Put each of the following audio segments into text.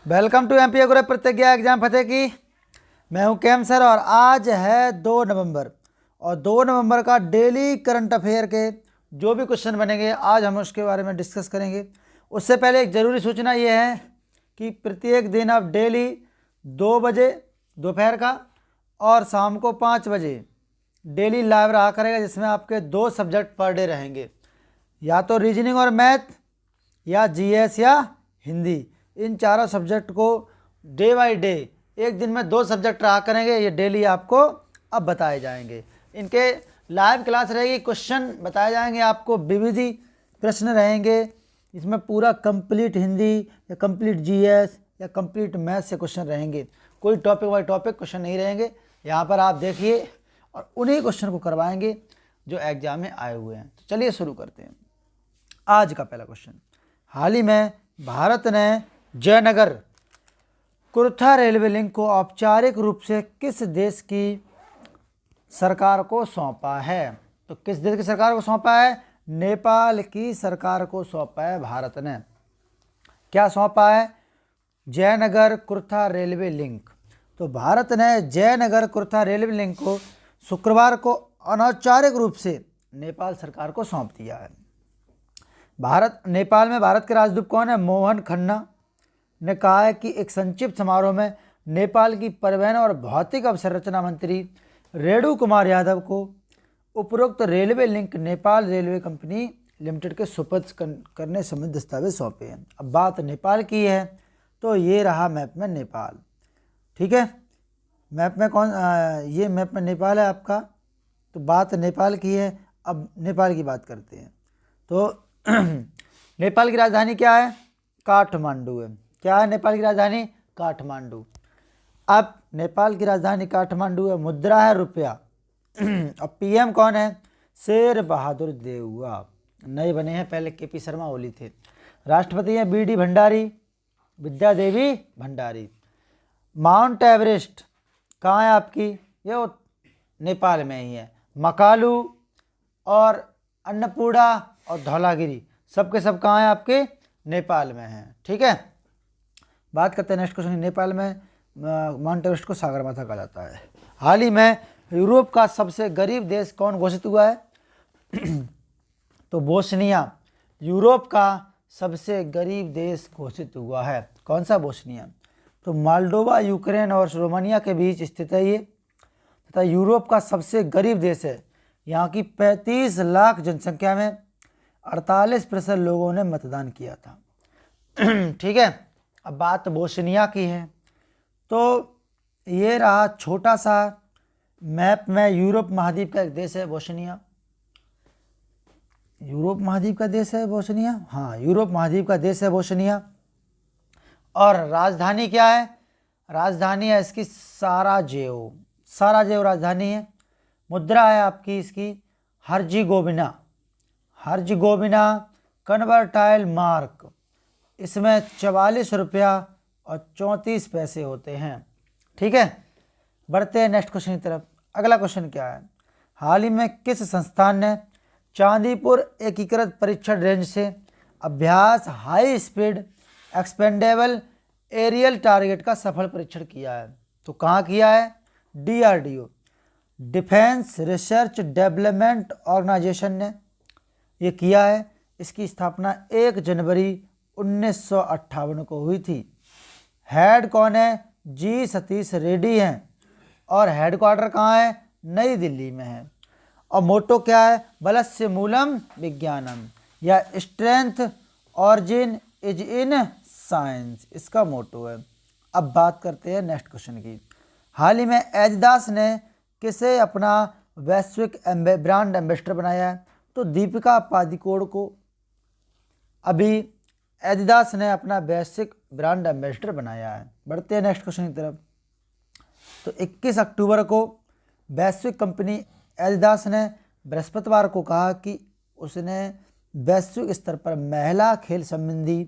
Welcome to MP गुरु प्रतिज्ञा exam फतेह की। मैं हूं केम सर और आज है 2 नवंबर और 2 नवंबर का डेली करंट अफेयर के जो भी क्वेश्चन बनेंगे आज हम उसके बारे में डिस्कस करेंगे। उससे पहले एक ज़रूरी सूचना ये है कि प्रत्येक दिन आप डेली 2 बजे दोपहर का और शाम को 5 बजे डेली लाइव रहा करेगा, जिसमें आपके 2 सब्जेक्ट पर डे रहेंगे, या तो रीजनिंग और मैथ या जीएस या हिंदी। इन चारों सब्जेक्ट को डे बाय डे एक दिन में 2 सब्जेक्ट रहा करेंगे, ये डेली आपको अब बताए जाएंगे। इनके लाइव क्लास रहेगी, क्वेश्चन बताए जाएंगे आपको, विविधि प्रश्न रहेंगे, इसमें पूरा कंप्लीट हिंदी या कंप्लीट जीएस या कंप्लीट मैथ से क्वेश्चन रहेंगे, कोई टॉपिक बाय टॉपिक क्वेश्चन नहीं रहेंगे। यहाँ पर आप देखिए और उन्हीं क्वेश्चन को करवाएंगे जो एग्जाम में आए हुए हैं। तो चलिए शुरू करते हैं। आज का पहला क्वेश्चन, हाल ही में भारत ने जयनगर कुर्था रेलवे लिंक को औपचारिक रूप से किस देश की सरकार को सौंपा है? तो किस देश की सरकार को सौंपा है? नेपाल की सरकार को सौंपा है भारत ने। क्या सौंपा है? Jaynagar Kurtha railway link. तो भारत ने जयनगर कुर्था रेलवे लिंक को शुक्रवार को अनौपचारिक रूप से नेपाल सरकार को सौंप दिया है। नेपाल में भारत के राजदूत कौन है? मोहन खन्ना ने कहा है कि एक संक्षिप्त समारोह में नेपाल की परिवहन और भौतिक अवसंरचना मंत्री रेणु कुमार यादव को उपरोक्त railway link Nepal railway company limited के सुपुर्द करने संबंधी दस्तावेज सौंपे हैं। अब बात नेपाल की है तो ये रहा मैप में नेपाल, ठीक है। मैप में ये मैप में नेपाल है आपका, तो बात नेपाल की है। अब नेपाल की बात करते हैं तो नेपाल की राजधानी क्या है? काठमांडू है। क्या है नेपाल की राजधानी? काठमांडू। अब नेपाल की राजधानी काठमांडू है, मुद्रा है रुपया। अब पीएम कौन है? शेर बहादुर देउवा, नए बने हैं, पहले केपी शर्मा ओली थे। राष्ट्रपति हैं बीडी भंडारी, विद्या देवी भंडारी। माउंट एवरेस्ट कहाँ है आपकी? ये नेपाल में ही है। मकालू और अन्नपूर्णा और धौलागिरी सबके सब कहाँ है आपके? नेपाल में है, ठीक है। बात करते हैं नेक्स्ट क्वेश्चन। नेपाल में माउंट एवरेस्ट को सागरमाथा कहा जाता है। हाल ही में यूरोप का सबसे गरीब देश कौन घोषित हुआ है? तो बोस्निया यूरोप का सबसे गरीब देश घोषित हुआ है। कौन सा बोस्निया? तो मोल्डोवा, यूक्रेन और रोमानिया के बीच स्थित है ये, तथा यूरोप का सबसे गरीब देश है। यहाँ की 35 लाख जनसंख्या में 48% लोगों ने मतदान किया था, ठीक है। अब बात बोस्निया की है तो ये रहा छोटा सा मैप में, यूरोप महाद्वीप का एक देश है बोस्निया। यूरोप महाद्वीप का देश है बोस्निया, हाँ यूरोप महाद्वीप का देश है बोस्निया। और राजधानी क्या है? राजधानी है इसकी साराजेवो, साराजेवो राजधानी है। मुद्रा है आपकी इसकी हर्जिगोविना, हर्जिगोविना कन्वर्टाइल मार्क। इसमें 44 रुपया और 34 पैसे होते हैं, ठीक है। बढ़ते हैं नेक्स्ट क्वेश्चन की तरफ। अगला क्वेश्चन क्या है? हाल ही में किस संस्थान ने चांदीपुर एकीकृत परीक्षण रेंज से अभ्यास high speed expendable aerial target का सफल परीक्षण किया है? तो कहाँ किया है? DRDO, defence research development organisation ने ये किया है। इसकी स्थापना 1 जनवरी 1958 को हुई थी। हेड कौन है? जी सतीश रेड्डी हैं और हेडक्वार्टर कहाँ है? नई दिल्ली में है। और मोटो क्या है? बलस्य मूलम विज्ञानम या strength origin is in science, इसका मोटो है। अब बात करते हैं नेक्स्ट क्वेश्चन की। हाल ही में एडिडास ने किसे अपना वैश्विक ब्रांड एम्बेसडर बनाया है? तो दीपिका पादुकोण को अभी एडिडास ने अपना वैश्विक ब्रांड एम्बेसडर बनाया है। बढ़ते हैं नेक्स्ट क्वेश्चन की तरफ। तो 21 अक्टूबर को वैश्विक कंपनी एडिडास ने बृहस्पतिवार को कहा कि उसने वैश्विक स्तर पर महिला खेल संबंधी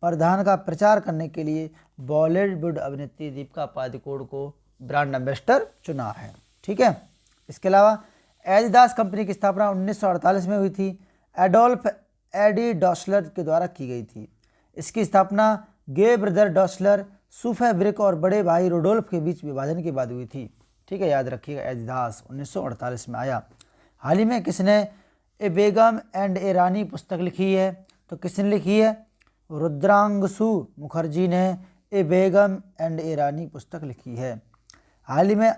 प्रावधान का प्रचार करने के लिए बॉलीवुड अभिनेत्री दीपिका पादुकोण को ब्रांड एम्बेसडर चुना है, ठीक है। इसके अलावा एडिडास कंपनी की स्थापना 1948 में हुई थी। एडोल्फ एडी डॉसलर के द्वारा की गई थी। इसकी स्थापना गे ब्रदर डॉसलर सुफेब्रिक और बड़े भाई रोडोल्फ के बीच विभाजन के बाद हुई थी। ठीक है, याद रखिएगा। एडिदास 1948 में आया। हाल ही में किसने ए बेगम एंड ए रानी पुस्तक लिखी है? तो किसने लिखी है? रुद्रांशु मुखर्जी ने ए बेगम एंड ए रानी पुस्तक लिखी है। हाल ही में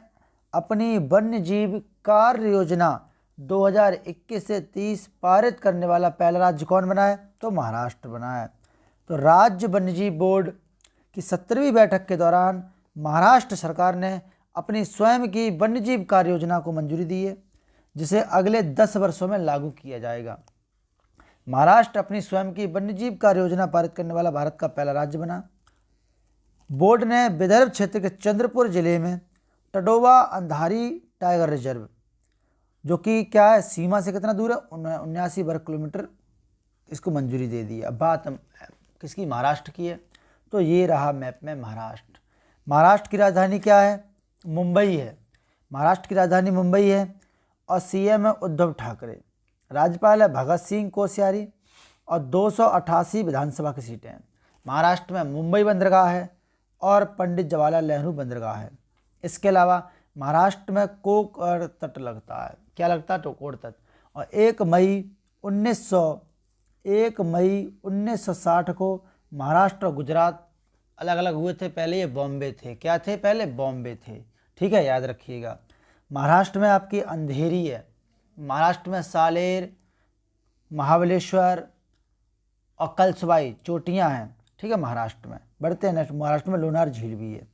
अपनी वन्य जीव कार्य योजना 2021 से 30 पारित करने वाला पहला राज्य कौन बना है? तो महाराष्ट्र बना है। तो राज्य वन्यजीव बोर्ड की 17वीं बैठक के दौरान महाराष्ट्र सरकार ने अपनी स्वयं की वन्यजीव कार्य योजना को मंजूरी दी है, जिसे अगले 10 वर्षों में लागू किया जाएगा। महाराष्ट्र अपनी स्वयं की वन्यजीव कार्य योजना पारित करने वाला भारत का पहला राज्य बना। बोर्ड ने विदर्भ क्षेत्र के चंद्रपुर जिले में टडोवा अंधारी टाइगर रिजर्व, जो कि क्या है, सीमा से कितना दूर है, 79 वर्ग किलोमीटर, इसको मंजूरी दे दी। अब बात किसकी? महाराष्ट्र की है। तो ये रहा मैप में महाराष्ट्र। महाराष्ट्र की राजधानी क्या है? मुंबई है। महाराष्ट्र की राजधानी मुंबई है और सीएम है उद्धव ठाकरे। राज्यपाल है भगत सिंह कोश्यारी और 288 विधानसभा की सीटें हैं। महाराष्ट्र में मुंबई बंदरगाह है और पंडित जवाहरलाल नेहरू बंदरगाह है। इसके अलावा महाराष्ट्र में कोकण तट लगता है। क्या लगता है? तो कोकण तट। और 1 मई 1960 को महाराष्ट्र और गुजरात अलग अलग हुए थे। पहले ये बॉम्बे थे। क्या थे? पहले बॉम्बे थे। ठीक है, याद रखिएगा। महाराष्ट्र में आपकी अंधेरी है। महाराष्ट्र में सालेर, महाबलेश्वर और कलसुबाई चोटियाँ हैं। ठीक है, महाराष्ट्र में। बढ़ते हैं नेक्स्ट। महाराष्ट्र में लोनार झील भी है।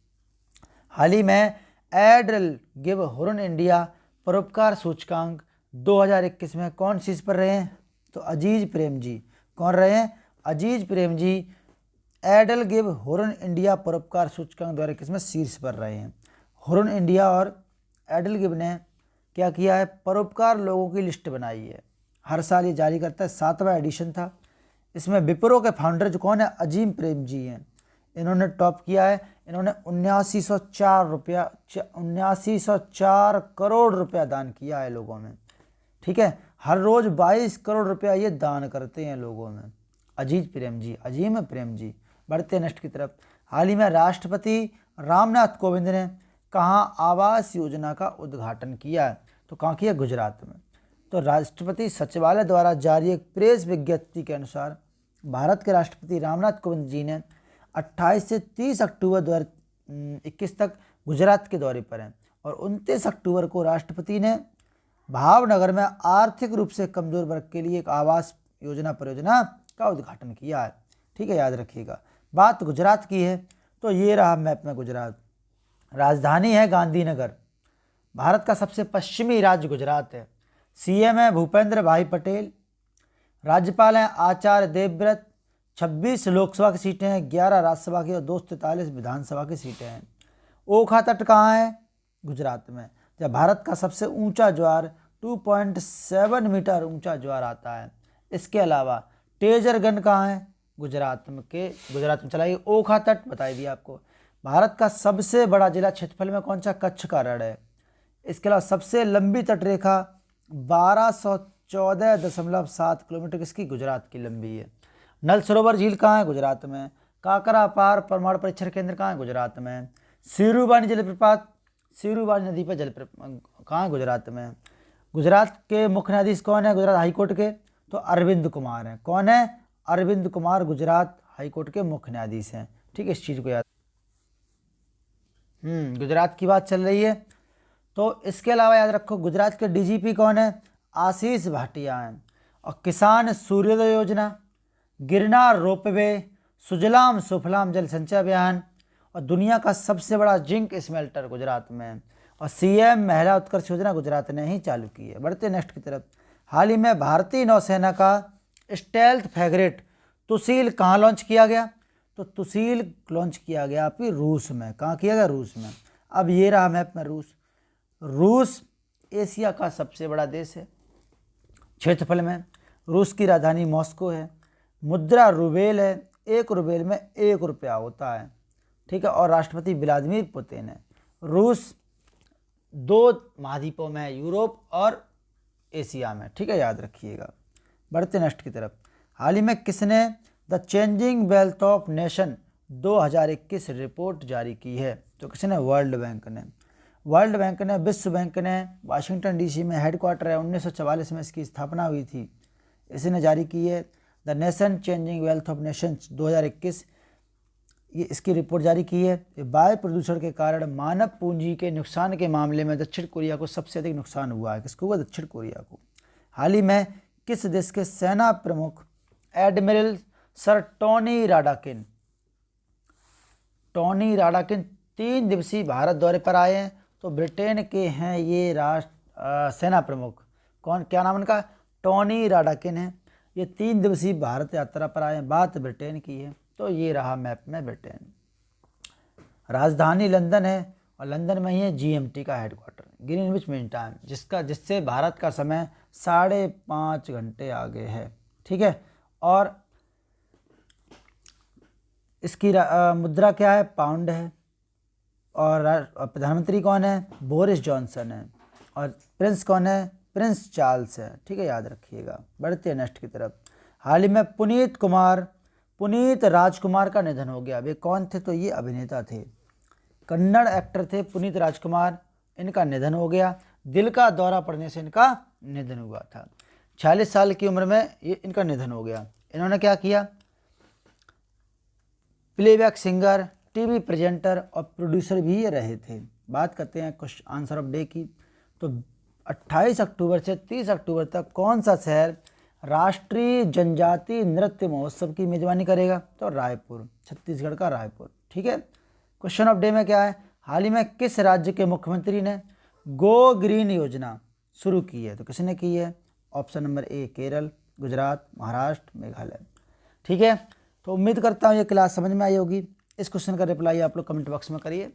हाल ही में एडल गिव हुरन इंडिया परोपकार सूचकांक 2021 में कौन शीर्ष पर रहे हैं? तो अजीज प्रेम जी। कौन रहे हैं? अजीज प्रेम जी एडल गिव हुरन इंडिया परोपकार सूचकांक 2021 में शीर्ष पर रहे हैं। हुरन इंडिया और एडल गिव ने क्या किया है? परोपकार लोगों की लिस्ट बनाई है। हर साल ये जारी करता है। 7वां एडिशन था। इसमें विप्रो के फाउंडर जो कौन है? अजीम प्रेम जी हैं। इन्होंने टॉप किया है। इन्होंने 7904 करोड़ रुपया दान किया है लोगों में। ठीक है, हर रोज़ 22 करोड़ रुपया ये दान करते हैं लोगों में। अजीम प्रेम जी। बढ़ते हैं नेक्स्ट की तरफ। हाल ही में राष्ट्रपति रामनाथ कोविंद ने कहाँ आवास योजना का उद्घाटन किया है? तो कहाँ किया? गुजरात में। तो राष्ट्रपति सचिवालय द्वारा जारी एक प्रेस विज्ञप्ति के अनुसार भारत के राष्ट्रपति रामनाथ कोविंद जी ने 28 से 30 अक्टूबर 2021 तक गुजरात के दौरे पर हैं और 29 अक्टूबर को राष्ट्रपति ने भावनगर में आर्थिक रूप से कमजोर वर्ग के लिए एक आवास परियोजना का उद्घाटन किया है। ठीक है, याद रखिएगा। बात गुजरात की है तो ये रहा मैप में गुजरात। राजधानी है गांधीनगर। भारत का सबसे पश्चिमी राज्य गुजरात है। सीएम है भूपेंद्र भाई पटेल। राज्यपाल हैं आचार्य देवव्रत। 26 लोकसभा की सीटें हैं, 11 राज्यसभा की और 243 विधानसभा की सीटें हैं। ओखा तट कहाँ है? गुजरात में। जब भारत का सबसे ऊंचा ज्वार 2.7 मीटर ऊंचा ज्वार आता है। इसके अलावा तेजरगन कहाँ है? गुजरात में चलाइए। ओखा तट बताई दिया आपको। भारत का सबसे बड़ा जिला क्षेत्रफल में कौन सा? कच्छ का रण है। इसके अलावा सबसे लंबी तटरेखा 1214.7 किलोमीटर किसकी? गुजरात की लंबी है। नल सरोवर झील कहाँ है? गुजरात में। काकरा पार परमाणु परीक्षण केंद्र कहाँ है? गुजरात में। सिरुबानी जलप्रपात, सिरुबानी नदी पर जलप्रपात कहाँ है? गुजरात में। गुजरात के मुख्य न्यायाधीश कौन है? गुजरात हाईकोर्ट के तो अरविंद कुमार हैं। कौन है? अरविंद कुमार गुजरात हाईकोर्ट के मुख्य न्यायाधीश हैं। ठीक है, इस चीज़ को याद। गुजरात की बात चल रही है तो इसके अलावा याद रखो गुजरात के डीजीपी कौन है? आशीष भाटिया हैं। और किसान सूर्योदय योजना, गिरनार रोपवे, सुजलाम सुफलाम जल संचय अभियान और दुनिया का सबसे बड़ा जिंक स्मेल्टर गुजरात में है। और सीएम महिला उत्कर्ष योजना गुजरात ने ही चालू की है। बढ़ते नेक्स्ट की तरफ। हाल ही में भारतीय नौसेना का स्टेल्थ फ्रैगेट तुसील कहाँ लॉन्च किया गया? तो तुसील लॉन्च किया गया आपकी रूस में। कहाँ किया गया? रूस में। अब ये रहा मैप में रूस एशिया का सबसे बड़ा देश है क्षेत्रफल में। रूस की राजधानी मॉस्को है। मुद्रा रूबेल है। 1 रूबेल में 1 रुपया होता है। ठीक है, और राष्ट्रपति व्लादिमीर पुतिन है। रूस 2 महाद्वीपों में है, यूरोप और एशिया में। ठीक है, याद रखिएगा। बढ़ते नेक्स्ट की तरफ। हाल ही में किसने the changing wealth of nation 2021 report जारी की है? तो किसने? वर्ल्ड बैंक ने। वर्ल्ड बैंक ने, विश्व बैंक ने, वाशिंगटन डीसी में हेडक्वार्टर है, 1944 में इसकी स्थापना हुई थी, इसने जारी की है। The nation changing wealth of Nations 2021, ये इसकी रिपोर्ट जारी की है। वायु प्रदूषण के कारण मानव पूंजी के नुकसान के मामले में दक्षिण कोरिया को सबसे अधिक नुकसान हुआ है। किसको हुआ? दक्षिण कोरिया को। हाल ही में किस देश के सेना प्रमुख एडमिरल सर टोनी राडाकिन 3 दिवसीय भारत दौरे पर आए हैं? तो ब्रिटेन के हैं ये सेना प्रमुख। कौन, क्या नाम उनका? टोनी राडाकिन है। ये 3 दिवसीय भारत यात्रा पर आए हैं। बात ब्रिटेन की है, तो ये रहा मैप में ब्रिटेन। राजधानी लंदन है और लंदन में ही है GMT का हेडक्वार्टर, ग्रीनविच मीन टाइम, जिससे भारत का समय 5.5 घंटे आगे है। ठीक है। और इसकी मुद्रा क्या है? पाउंड है। और प्रधानमंत्री कौन है? बोरिस जॉनसन है। और प्रिंस कौन है? प्रिंस चार्ल्स है। ठीक है, याद रखिएगा। बढ़ते हैं नेक्स्ट की तरफ। हाल ही में पुनीत राजकुमार का निधन हो गया। वे कौन थे? तो ये अभिनेता थे, कन्नड़ एक्टर थे पुनीत राजकुमार। इनका निधन हो गया, दिल का दौरा पड़ने से इनका निधन हुआ था। 46 साल की उम्र में ये इनका निधन हो गया। इन्होंने क्या किया? प्लेबैक सिंगर, टीवी प्रेजेंटर और प्रोड्यूसर भी ये रहे थे। बात करते हैं कुछ आंसर ऑफ डे की। तो 28 अक्टूबर से 30 अक्टूबर तक कौन सा शहर राष्ट्रीय जनजातीय नृत्य महोत्सव की मेजबानी करेगा? तो रायपुर, छत्तीसगढ़ का रायपुर। ठीक है। क्वेश्चन ऑफ डे में क्या है? हाल ही में किस राज्य के मुख्यमंत्री ने गो ग्रीन योजना शुरू की है? तो किसने की है? Option number A Kerala, Gujarat, Maharashtra, Meghalaya. ठीक है। तो उम्मीद करता हूँ ये क्लास समझ में आई होगी। इस क्वेश्चन का रिप्लाई आप लोग कमेंट बॉक्स में करिए।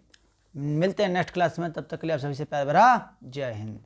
मिलते हैं नेक्स्ट क्लास में, तब तक के लिए आप सभी से प्यार भरा जय हिंद।